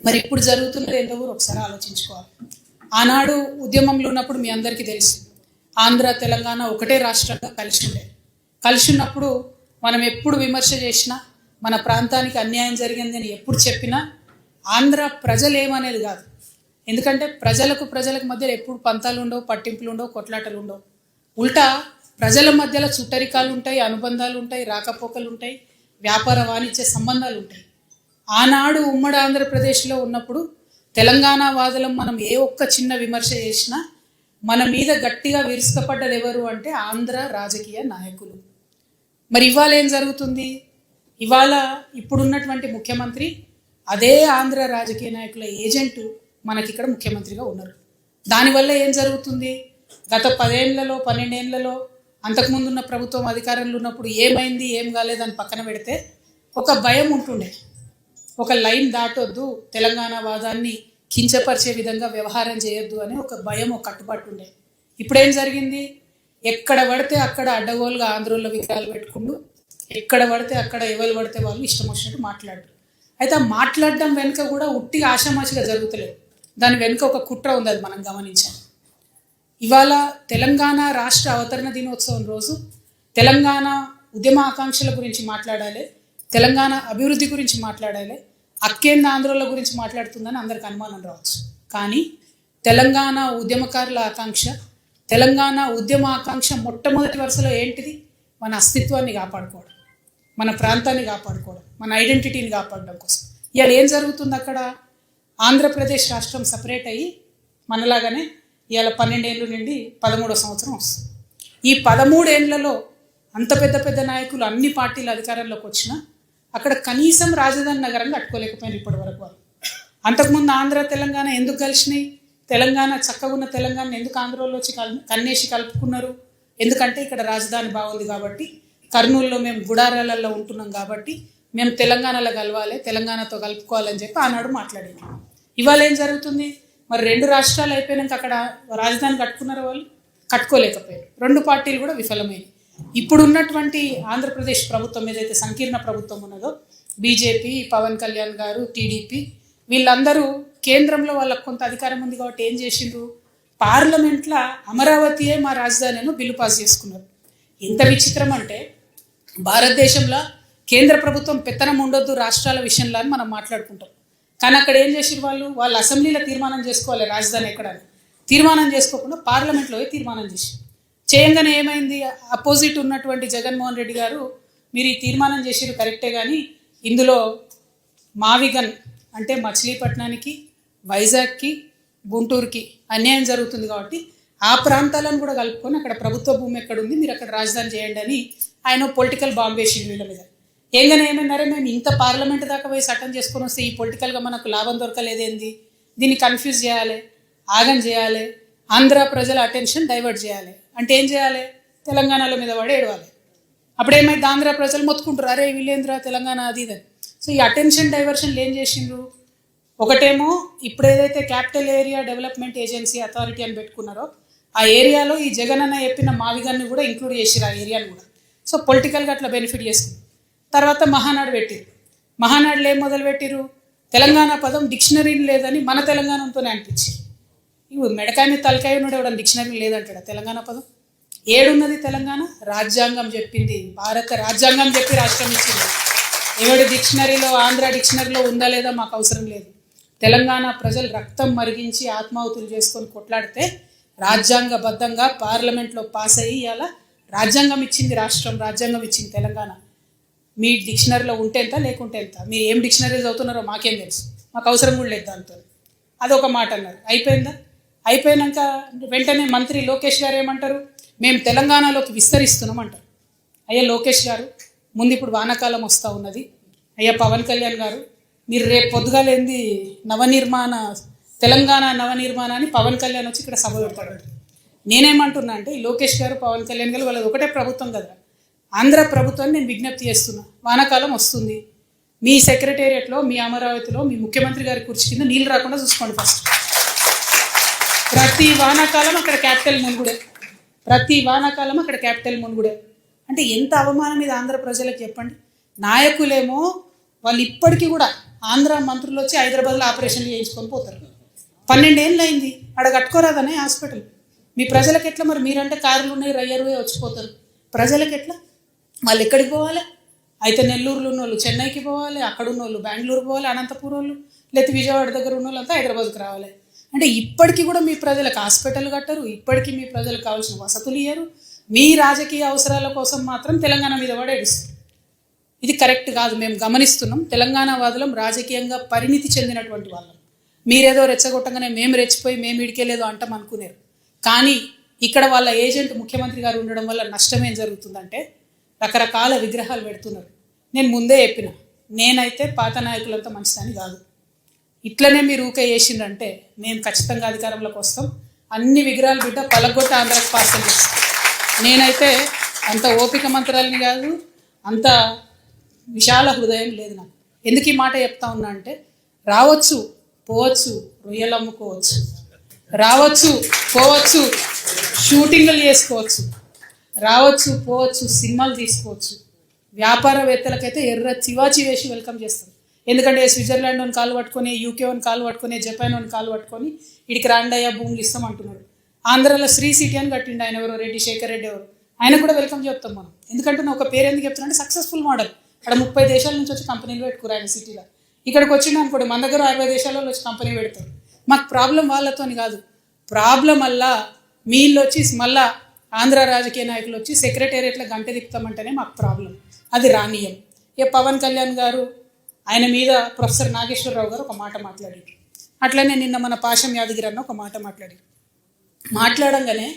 మరి ఇప్పుడు జరుగుతున్నది ఏంటో కూడా ఒకసారి ఆలోచించుకోవాలి. ఆనాడు ఉద్యమంలో ఉన్నప్పుడు మీ అందరికీ తెలుసు, ఆంధ్ర తెలంగాణ ఒకటే రాష్ట్రంగా కలిసి ఉన్నప్పుడు మనం ఎప్పుడు విమర్శ చేసినా, మన ప్రాంతానికి అన్యాయం జరిగిందని ఎప్పుడు చెప్పినా ఆంధ్ర ప్రజలు ఏమనేది కాదు. ఎందుకంటే ప్రజలకు మధ్యలో ఎప్పుడు పంతాలు ఉండవు, పట్టింపులు ఉండవు, కొట్లాటలు ఉండవు. ఉల్టా ప్రజల మధ్యలో చుట్టరికాలు ఉంటాయి, అనుబంధాలు ఉంటాయి, రాకపోకలు ఉంటాయి, వ్యాపార వాణిజ్య సంబంధాలు ఉంటాయి. ఆనాడు ఉమ్మడి ఆంధ్రప్రదేశ్లో ఉన్నప్పుడు తెలంగాణ వాదులం మనం ఏ ఒక్క చిన్న విమర్శ చేసినా మన మీద గట్టిగా విరుచుకుపడ్డది ఎవరు అంటే ఆంధ్ర రాజకీయ నాయకులు. మరి ఇవాళ ఏం జరుగుతుంది? ఇవాళ ఇప్పుడున్నటువంటి ముఖ్యమంత్రి అదే ఆంధ్ర రాజకీయ నాయకుల ఏజెంటు మనకి ఇక్కడ ముఖ్యమంత్రిగా ఉన్నారు. దానివల్ల ఏం జరుగుతుంది? గత 10 ఏళ్లలో 12 ఏళ్లలో అంతకుముందు ఉన్న ప్రభుత్వం అధికారంలో ఉన్నప్పుడు ఏమైంది ఏం కాలేదని పక్కన పెడితే ఒక భయం ఉంటుండే, ఒక లైన్ దాటొద్దు, తెలంగాణ వాదాన్ని కించపరిచే విధంగా వ్యవహారం చేయొద్దు అని ఒక భయం, ఒక కట్టుబాటు ఉండే. ఇప్పుడేం జరిగింది? ఎక్కడ పడితే అక్కడ అడ్డగోలుగా ఆంధ్రోళ్ళ విగ్రహాలు పెట్టుకుంటూ, ఎక్కడ పడితే అక్కడ ఎవరు పడితే వాళ్ళు ఇష్టం వచ్చినట్టు మాట్లాడరు. అయితే ఆ మాట్లాడడం వెనుక కూడా ఉట్టిగా ఆషామాషిగా జరుగుతలేదు, దాని వెనుక ఒక కుట్ర ఉంది, అది మనం గమనించాలి. ఇవాళ తెలంగాణ రాష్ట్ర అవతరణ దినోత్సవం రోజు తెలంగాణ ఉద్యమ ఆకాంక్షల గురించి మాట్లాడాలి, తెలంగాణ అభివృద్ధి గురించి మాట్లాడాలి, అక్కేంద్ర ఆంధ్రోళ్ళ గురించి మాట్లాడుతుందని అందరికి అనుమానం రావచ్చు. కానీ తెలంగాణ ఉద్యమకారుల ఆకాంక్ష, తెలంగాణ ఉద్యమ ఆకాంక్ష మొట్టమొదటి వరుసలో ఏంటిది? మన అస్తిత్వాన్ని కాపాడుకోవడం, మన ప్రాంతాన్ని కాపాడుకోవడం, మన ఐడెంటిటీని కాపాడడం కోసం. ఇవాళ ఏం జరుగుతుంది? అక్కడ ఆంధ్రప్రదేశ్ రాష్ట్రం సపరేట్ అయ్యి మనలాగానే ఇవాళ 12 ఏళ్ళ నుండి 13వ సంవత్సరం వస్తుంది. ఈ 13 ఏళ్లలో అంత పెద్ద నాయకులు అన్ని పార్టీల అధికారంలోకి వచ్చినా అక్కడ కనీసం రాజధాని నగరం కట్టుకోలేకపోయినారు ఇప్పటి వరకు వాళ్ళు. అంతకుముందు ఆంధ్ర తెలంగాణ ఎందుకు కలిసినాయి? తెలంగాణ చక్కగా ఉన్న తెలంగాణ ఎందుకు ఆంధ్రలో వచ్చి కన్నేసి కలుపుకున్నారు? ఎందుకంటే ఇక్కడ రాజధాని బాగుంది కాబట్టి, కర్నూలులో మేము గుడారాలలో ఉంటున్నాం కాబట్టి మేము తెలంగాణలో కలవాలి, తెలంగాణతో కలుపుకోవాలని చెప్పి ఆనాడు మాట్లాడేది. ఇవాళ ఏం జరుగుతుంది? మరి 2 రాష్ట్రాలు అయిపోయినాక అక్కడ రాజధాని కట్టుకున్నారు వాళ్ళు? కట్టుకోలేకపోయారు. 2 పార్టీలు కూడా విఫలమైనవి. ఇప్పుడు ఉన్నటువంటి ఆంధ్రప్రదేశ్ ప్రభుత్వం ఏదైతే సంకీర్ణ ప్రభుత్వం ఉన్నదో, బీజేపీ, పవన్ కళ్యాణ్ గారు, టీడీపీ, వీళ్ళందరూ కేంద్రంలో వాళ్ళకు కొంత అధికారం ఉంది కాబట్టి ఏం చేసిండ్రు? పార్లమెంట్లో అమరావతియే మా రాజధాని అని బిల్లు పాస్ చేసుకున్నారు. ఎంత విచిత్రం అంటే, భారతదేశంలో కేంద్ర ప్రభుత్వం పెత్తనం ఉండొద్దు రాష్ట్రాల విషయంలో అని మనం మాట్లాడుకుంటాం. కానీ అక్కడ ఏం చేసిరు? వాళ్ళు అసెంబ్లీలో తీర్మానం చేసుకోవాలి రాజధాని ఎక్కడని, తీర్మానం చేసుకోకుండా పార్లమెంట్లో తీర్మానం చేసి చేయంగానే ఏమైంది? అపోజిట్ ఉన్నటువంటి జగన్మోహన్ రెడ్డి గారు, మీరు ఈ తీర్మానం చేసిరు కరెక్టే, కానీ ఇందులో మావిగన్ అంటే మచిలీపట్నానికి, వైజాగ్కి, గుంటూరుకి అన్యాయం జరుగుతుంది కాబట్టి ఆ ప్రాంతాలను కూడా కలుపుకొని అక్కడ ప్రభుత్వ భూమి ఎక్కడ ఉంది, మీరు అక్కడ రాజధాని చేయండి అని ఆయన పొలిటికల్ బాంబ్ వేసిండు వీళ్ళ మీద. ఏంగానే ఏమన్నారే, మేము ఇంత పార్లమెంట్ దాకా పోయి చట్టం చేసుకొని వస్తే ఈ పొలిటికల్గా మనకు లాభం దొరకలేదేంది, దీన్ని కన్ఫ్యూజ్ చేయాలి, ఆగం చేయాలి, ఆంధ్ర ప్రజల అటెన్షన్ డైవర్ట్ చేయాలి అంటే ఏం చేయాలి? తెలంగాణలో మీద పడి ఏడవాలి. అప్పుడేమైతే ఆంధ్ర ప్రజలు మొత్తుకుంటారు, అరే వీళ్ళేంద్ర తెలంగాణ అది ఇదని. సో ఈ అటెన్షన్ డైవర్షన్లు ఏం చేసిండ్రు? ఒకటేమో ఇప్పుడు ఏదైతే capital area development agency authority అని పెట్టుకున్నారో ఆ ఏరియాలో ఈ జగన్ అన్న చెప్పిన మావిగాన్ని కూడా ఇంక్లూడ్ చేసిరు ఆ ఏరియాను కూడా. సో పొలిటికల్గా అట్లా బెనిఫిట్ చేసుకుంది. తర్వాత మహానాడు పెట్టిరు. మహానాడులో ఏం మొదలు పెట్టిరు? తెలంగాణ పదం డిక్షనరీని లేదని మన తెలంగాణతోనే అనిపించి, ఇవి మెడకాయ మీద తలకాయ ఉన్నాడు, ఎవడన్నా డిక్షనరీ లేదంటాడా తెలంగాణ పదం? ఏడున్నది తెలంగాణ? రాజ్యాంగం చెప్పింది, భారత రాజ్యాంగం చెప్పి రాష్ట్రం ఇచ్చింది. ఎవడి డిక్షనరీలో, ఆంధ్ర డిక్షనరీలో ఉందా లేదా మాకు అవసరం లేదు. తెలంగాణ ప్రజలు రక్తం మరిగించి ఆత్మాహుతులు చేసుకొని కొట్లాడితే రాజ్యాంగబద్ధంగా పార్లమెంట్లో పాస్ అయ్యి అలా రాజ్యాంగం ఇచ్చింది రాష్ట్రం, రాజ్యాంగం ఇచ్చింది తెలంగాణ. మీ డిక్షనరీలో ఉంటే ఎంత, లేకుంటే ఎంత, మీరు ఏం డిక్షనరీ చదువుతున్నారో మాకేం తెలుసు, మాకు అవసరం కూడా లేదు దాంతో. అదొక మాట అన్నారు. అయిపోయిందా? అయిపోయినాక వెంటనే మంత్రి లోకేష్ గారు ఏమంటారు? మేము తెలంగాణలోకి విస్తరిస్తున్నాం అంటారు. అయ్యా లోకేష్ గారు, ముందు ఇప్పుడు వానాకాలం వస్తూ ఉన్నది. అయ్యా పవన్ కళ్యాణ్ గారు, మీరు రేపు పొద్దుగాలేంది తెలంగాణ నవనిర్మాణాన్ని పవన్ కళ్యాణ్ వచ్చి ఇక్కడ సభ పెడతాడు. నేనేమంటున్నా అంటే, లోకేష్ గారు, పవన్ కళ్యాణ్ గారు వాళ్ళది ఒకటే ప్రభుత్వం కదా, ఆంధ్ర ప్రభుత్వాన్ని నేను విజ్ఞప్తి చేస్తున్నా, వానాకాలం వస్తుంది, మీ సెక్రటేరియట్లో, మీ అమరావతిలో మీ ముఖ్యమంత్రి గారి కుర్చీ కింద నీళ్ళు రాకుండా చూసుకోండి. ఫస్ట్ ప్రతి వానాకాలం అక్కడ క్యాపిటల్ మునుగుడే, ప్రతి వానాకాలం అక్కడ క్యాపిటల్ మునుగుడే. అంటే ఎంత అవమానం ఇది ఆంధ్ర ప్రజలకు చెప్పండి. నాయకులేమో వాళ్ళు ఇప్పటికీ కూడా ఆంధ్ర మంత్రులు వచ్చి హైదరాబాద్లో ఆపరేషన్లు చేయించుకొని పోతారు. 12 ఏళ్ళు అయింది, ఆడ కట్టుకోరాదనే హాస్పిటల్. మీ ప్రజలకు ఎట్లా మరి? మీరంటే కార్లు ఉన్నాయి, రయ్యరువే వచ్చిపోతారు. ప్రజలకు ఎట్లా? వాళ్ళు ఎక్కడికి పోవాలి? అయితే నెల్లూరులో ఉన్న వాళ్ళు చెన్నైకి పోవాలి, అక్కడ ఉన్న వాళ్ళు బెంగళూరు పోవాలి, అనంతపురం వాళ్ళు, లేకపోతే విజయవాడ దగ్గర ఉన్న వాళ్ళంతా హైదరాబాద్కి రావాలి. అంటే ఇప్పటికీ కూడా మీ ప్రజలకు హాస్పిటల్ కట్టరు, ఇప్పటికీ మీ ప్రజలకు కావాల్సిన వసతులు ఇయ్యరు. మీ రాజకీయ అవసరాల కోసం మాత్రం తెలంగాణ మీద పడేస్తారు. ఇది కరెక్ట్ కాదు. మేము గమనిస్తున్నాం. తెలంగాణ వాదులం రాజకీయంగా పరిణితి చెందినటువంటి వాళ్ళం. మీరేదో రెచ్చగొట్టంగానే మేము రెచ్చిపోయి మేము ఇడికేలేదో అంటాం అనుకునేరు. కానీ ఇక్కడ వాళ్ళ ఏజెంట్ ముఖ్యమంత్రి గారు ఉండడం వల్ల నష్టం ఏం జరుగుతుందంటే రకరకాల విగ్రహాలు పెడుతున్నారు. నేను ముందే చెప్పిన, నేనైతే పాత నాయకులంతా మంచిదని కాదు. ఇట్లనే మీరు ఊకే చేసిండ్రంటే మేము ఖచ్చితంగా అధికారంలోకి వస్తాం. అన్ని విగ్రహాలు బిడ్డ పలగొట్ట ఆంధ్రాకి పార్సల్ చేస్తాం. నేనైతే అంత ఓపిక మంత్రాలని కాదు, అంత విశాల హృదయం లేదు నాకు. ఎందుకు ఈ మాట చెప్తా ఉన్నా అంటే రావచ్చు పోవచ్చు, రొయ్యలు అమ్ముకోవచ్చు, రావచ్చు పోవచ్చు, షూటింగ్లు చేసుకోవచ్చు, రావచ్చు పోవచ్చు, సినిమాలు తీసుకోవచ్చు. వ్యాపారవేత్తలకైతే ఎర్ర చివాచి వేసి వెల్కమ్ చేస్తారు. ఎందుకంటే స్విట్జర్లాండ్ అని కాలు పట్టుకొని, యూకే అని కాలు పట్టుకొని, జపాన్ అని కాలు పట్టుకొని ఇడికి రాండయ్యా భూములు ఇస్తాం అంటున్నాడు. ఆంధ్రాలో శ్రీ సిటీ అని కట్టిండు ఆయన, ఎవరో రెడ్డి శేఖర్ రెడ్డి ఎవరు, ఆయన కూడా వెల్కమ్ చెప్తాం మనం. ఎందుకంటే ఒక పేరు ఎందుకు చెప్తున్నా అంటే సక్సెస్ఫుల్ మోడల్. అక్కడ 30 దేశాల నుంచి వచ్చి కంపెనీలు పెట్టుకురు ఆయన సిటీలో. ఇక్కడికి వచ్చిండు అనుకోండి, మన దగ్గర 60 దేశాలలో వచ్చి కంపెనీ పెడతారు. మాకు ప్రాబ్లం వాళ్ళతోని కాదు, ప్రాబ్లం వల్ల మీళ్ళు వచ్చి మళ్ళా ఆంధ్ర రాజకీయ నాయకులు వచ్చి సెక్రటేరియట్లో గంట తిప్పుతామంటేనే మాకు ప్రాబ్లం. అది రానియం. పవన్ కళ్యాణ్ గారు ఆయన మీద ప్రొఫెసర్ నాగేశ్వరరావు గారు ఒక మాట మాట్లాడారు. అట్లనే నిన్న మన పాశం యాదగిరి అన్న ఒక మాట మాట్లాడంగానే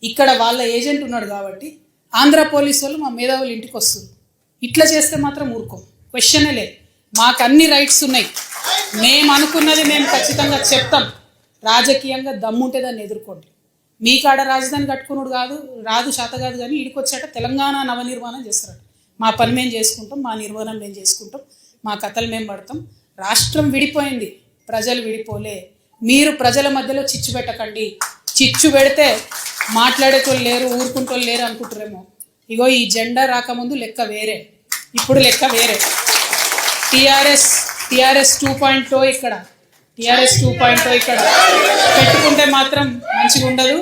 ఇక్కడ వాళ్ళ ఏజెంట్ ఉన్నాడు కాబట్టి ఆంధ్ర పోలీసు వాళ్ళు మా మేధావులు ఇంటికి వస్తుంది. ఇట్లా చేస్తే మాత్రం ఊరుకోం, క్వశ్చనే లేదు. మాకు అన్ని రైట్స్ ఉన్నాయి. మేము అనుకున్నది మేము ఖచ్చితంగా చెప్తాం. రాజకీయంగా దమ్ముంటే దాన్ని ఎదుర్కోండి. మీ కాడ రాజధాని కట్టుకున్నాడు రాదు శాత కాదు, కానీ ఇడికి వచ్చాక తెలంగాణ నవనిర్మాణం చేస్తారట. మా పని మేము చేసుకుంటాం, మా నిర్మాణం మేము చేసుకుంటాం, మా కథలు మేము పడతాం. రాష్ట్రం విడిపోయింది, ప్రజలు విడిపోలే. మీరు ప్రజల మధ్యలో చిచ్చు పెట్టకండి. చిచ్చు పెడితే మాట్లాడేటోళ్ళు లేరు, ఊరుకుంటోళ్ళు లేరు అనుకుంటారేమో. ఇగో ఈ జెండా రాకముందు లెక్క వేరే, ఇప్పుడు లెక్క వేరే. టీఆర్ఎస్ 2.0 ఇక్కడ, టీఆర్ఎస్ 2.0 ఇక్కడ పెట్టుకుంటే మాత్రం మంచిగా ఉండదు.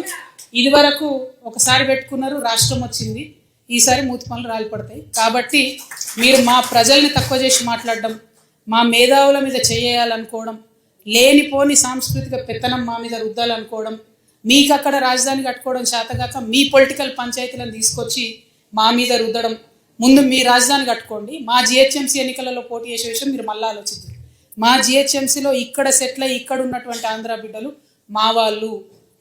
ఇది వరకు ఒకసారి పెట్టుకున్నారు, రాష్ట్రం వచ్చింది. ఈసారి మూతి పనులు రాలిపడతాయి. కాబట్టి మీరు మా ప్రజల్ని తక్కువ చేసి మాట్లాడడం, మా మేధావుల మీద చేయాలనుకోవడం, లేనిపోని సాంస్కృతిక పెత్తనం మా మీద రుద్దాలనుకోవడం, మీకు అక్కడ రాజధాని కట్టుకోవడం చేతగాక మీ పొలిటికల్ పంచాయతీలను తీసుకొచ్చి మా మీద రుద్దడం. ముందు మీ రాజధాని కట్టుకోండి. మా జిహెచ్ఎంసీ ఎన్నికలలో పోటీ చేసే విషయం మీరు మళ్ళీ ఆలోచించారు. మా జిహెచ్ఎంసీలో ఇక్కడ సెటిల్ అయ్యి ఇక్కడ ఉన్నటువంటి ఆంధ్ర బిడ్డలు మా వాళ్ళు.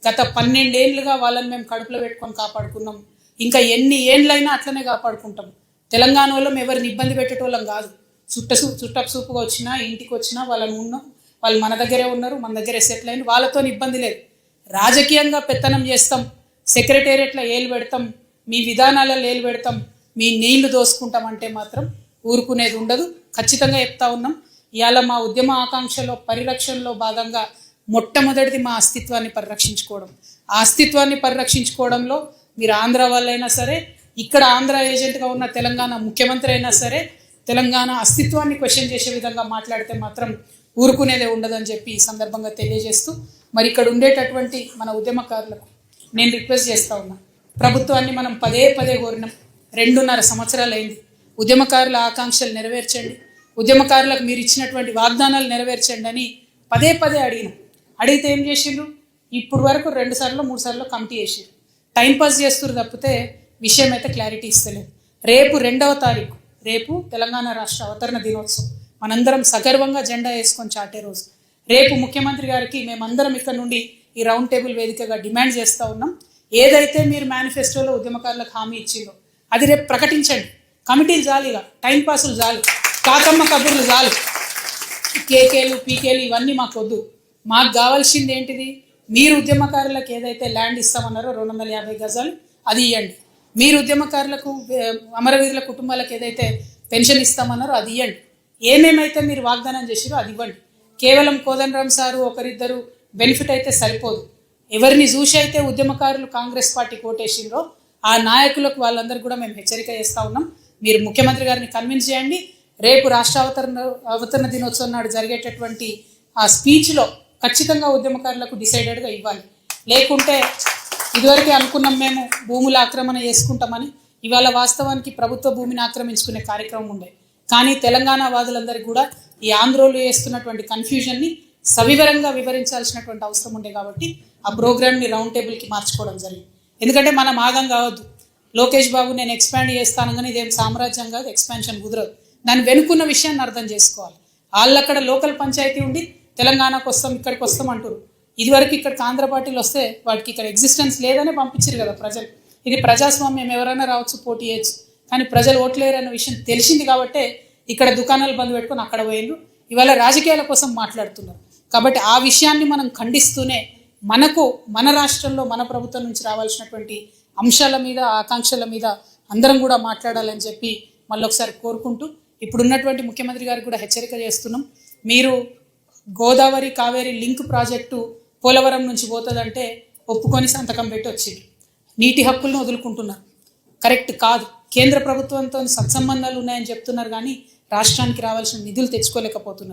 గత 12 ఏళ్ళుగా వాళ్ళని మేము కడుపులో పెట్టుకొని కాపాడుకున్నాం. ఇంకా ఎన్ని ఏండ్లైనా అట్లనే కాపాడుకుంటాం. తెలంగాణ వాళ్ళం ఎవరిని ఇబ్బంది పెట్టేటోళ్ళం కాదు. చుట్టపు చూపుగా వచ్చినా ఇంటికి వచ్చినా వాళ్ళని ఉన్నాం. వాళ్ళు మన దగ్గరే ఉన్నారు, మన దగ్గరే సెటిల్ అయిన, వాళ్ళతో ఇబ్బంది లేదు. రాజకీయంగా పెత్తనం చేస్తాం, సెక్రటేరియట్లో ఏలు పెడతాం, మీ విధానాలలో ఏలు పెడతాం, మీ నీళ్లు దోసుకుంటామంటే మాత్రం ఊరుకునేది ఉండదు. ఖచ్చితంగా చెప్తా ఉన్నాం. ఇవాళ మా ఉద్యమ ఆకాంక్షలో పరిరక్షణలో భాగంగా మొట్టమొదటిది మా అస్తిత్వాన్ని పరిరక్షించుకోవడం. ఆ అస్తిత్వాన్ని పరిరక్షించుకోవడంలో మీరు ఆంధ్ర వాళ్ళైనా సరే, ఇక్కడ ఆంధ్ర ఏజెంట్గా ఉన్న తెలంగాణ ముఖ్యమంత్రి అయినా సరే, తెలంగాణ అస్తిత్వాన్ని క్వశ్చన్ చేసే విధంగా మాట్లాడితే మాత్రం ఊరుకునేదే ఉండదని చెప్పి ఈ సందర్భంగా తెలియజేస్తూ, మరి ఇక్కడ ఉండేటటువంటి మన ఉద్యమకారులకు నేను రిక్వెస్ట్ చేస్తూ ఉన్నా. ప్రభుత్వాన్ని మనం పదే కోరినాం. 2.5 సంవత్సరాలు అయింది. ఉద్యమకారుల ఆకాంక్షలు నెరవేర్చండి, ఉద్యమకారులకు మీరు ఇచ్చినటువంటి వాగ్దానాలు నెరవేర్చండి అని పదే అడిగినాం. అడిగితే ఏం చేసిండ్రు? ఇప్పుడు వరకు 2 సార్లు 3 సార్లు కమిటీ చేసిండ్రు. టైంపాస్ చేస్తున్నారు తప్పితే విషయం అయితే క్లారిటీ ఇస్తలేదు. రేపు 2వ తారీఖు, రేపు తెలంగాణ రాష్ట్ర అవతరణ దినోత్సవం. మనందరం సగర్వంగా జెండా వేసుకొని చాటే రోజు. రేపు ముఖ్యమంత్రి గారికి మేమందరం ఇక్కడ నుండి ఈ రౌండ్ టేబుల్ వేదికగా డిమాండ్ చేస్తూ ఉన్నాం. ఏదైతే మీరు మేనిఫెస్టోలో ఉద్యమకారులకు హామీ ఇచ్చిందో అది రేపు ప్రకటించండి. కమిటీలు చాలు, ఇక టైంపాసులు చాలు, కాకమ్మ కబుర్లు చాలు, కేకేలు పీకేలు ఇవన్నీ మాకు వద్దు. మాకు కావాల్సింది ఏంటిది? మీరు ఉద్యమకారులకు ఏదైతే ల్యాండ్ ఇస్తామన్నారో 250 గజాలు అది ఇవ్వండి. మీరు ఉద్యమకారులకు అమరవీరుల కుటుంబాలకు ఏదైతే పెన్షన్ ఇస్తామన్నారో అది ఇవ్వండి. ఏమేమైతే మీరు వాగ్దానం చేసిరో అది ఇవ్వండి. కేవలం కోదండరామ్ సారు ఒకరిద్దరు బెనిఫిట్ అయితే సరిపోదు. ఎవరిని చూసి అయితే ఉద్యమకారులు కాంగ్రెస్ పార్టీ కోటేసిండ్రో ఆ నాయకులకు వాళ్ళందరూ కూడా మేము హెచ్చరిక చేస్తూ ఉన్నాం. మీరు ముఖ్యమంత్రి గారిని కన్విన్స్ చేయండి. రేపు రాష్ట్ర అవతరణ దినోత్సవం నాడు జరిగేటటువంటి ఆ స్పీచ్లో ఖచ్చితంగా ఉద్యమకారులకు డిసైడెడ్గా ఇవ్వాలి. లేకుంటే ఇదివరకే అనుకున్నాం మేము భూముల ఆక్రమణ చేసుకుంటామని, ఇవాళ వాస్తవానికి ప్రభుత్వ భూమిని ఆక్రమించుకునే కార్యక్రమం ఉండే. కానీ తెలంగాణ వాదులందరికీ కూడా ఈ ఆంధ్రోలు చేస్తున్నటువంటి కన్ఫ్యూజన్ని సవివరంగా వివరించాల్సినటువంటి అవసరం ఉండే కాబట్టి ఆ ప్రోగ్రామ్ని రౌండ్ టేబుల్కి మార్చుకోవడం జరిగింది. ఎందుకంటే మనం ఆగం కావద్దు. లోకేష్ బాబు నేను ఎక్స్పాండ్ చేస్తాను కానీ ఇదేం సామ్రాజ్యం కాదు, ఎక్స్పాన్షన్ కుదరదు. దాని వెనుకున్న విషయాన్ని అర్థం చేసుకోవాలి. వాళ్ళు అక్కడ లోకల్ పంచాయతీ ఉండి తెలంగాణకు వస్తాం ఇక్కడికి వస్తాం అంటారు. ఇదివరకు ఇక్కడికి ఆంధ్ర పార్టీలు వస్తే వాటికి ఇక్కడ ఎగ్జిస్టెన్స్ లేదనే పంపించారు కదా ప్రజలు. ఇది ప్రజాస్వామ్యం, ఎవరైనా రావచ్చు, పోటీ చేయొచ్చు. కానీ ప్రజలు ఓట్లేరు అన్న విషయం తెలిసింది కాబట్టే ఇక్కడ దుకాణాలు బంద్ పెట్టుకొని అక్కడ పోయిండ్రు. ఇవాళ రాజకీయాల కోసం మాట్లాడుతున్నారు. కాబట్టి ఆ విషయాన్ని మనం ఖండిస్తూనే మనకు మన రాష్ట్రంలో మన ప్రభుత్వం నుంచి రావాల్సినటువంటి అంశాల మీద, ఆకాంక్షల మీద అందరం కూడా మాట్లాడాలని చెప్పి మళ్ళొకసారి కోరుకుంటూ, ఇప్పుడున్నటువంటి ముఖ్యమంత్రి గారికి కూడా హెచ్చరిక చేస్తున్నాం. మీరు గోదావరి కావేరి లింక్ ప్రాజెక్టు పోలవరం నుంచి పోతుందంటే ఒప్పుకొని సంతకం పెట్టి వచ్చింది. నీటి హక్కులను వదులుకుంటున్నారు. కరెక్ట్ కాదు. కేంద్ర ప్రభుత్వంతో సత్సంబంధాలు ఉన్నాయని చెప్తున్నారు కానీ రాష్ట్రానికి రావాల్సిన నిధులు తెచ్చుకోలేకపోతున్నారు.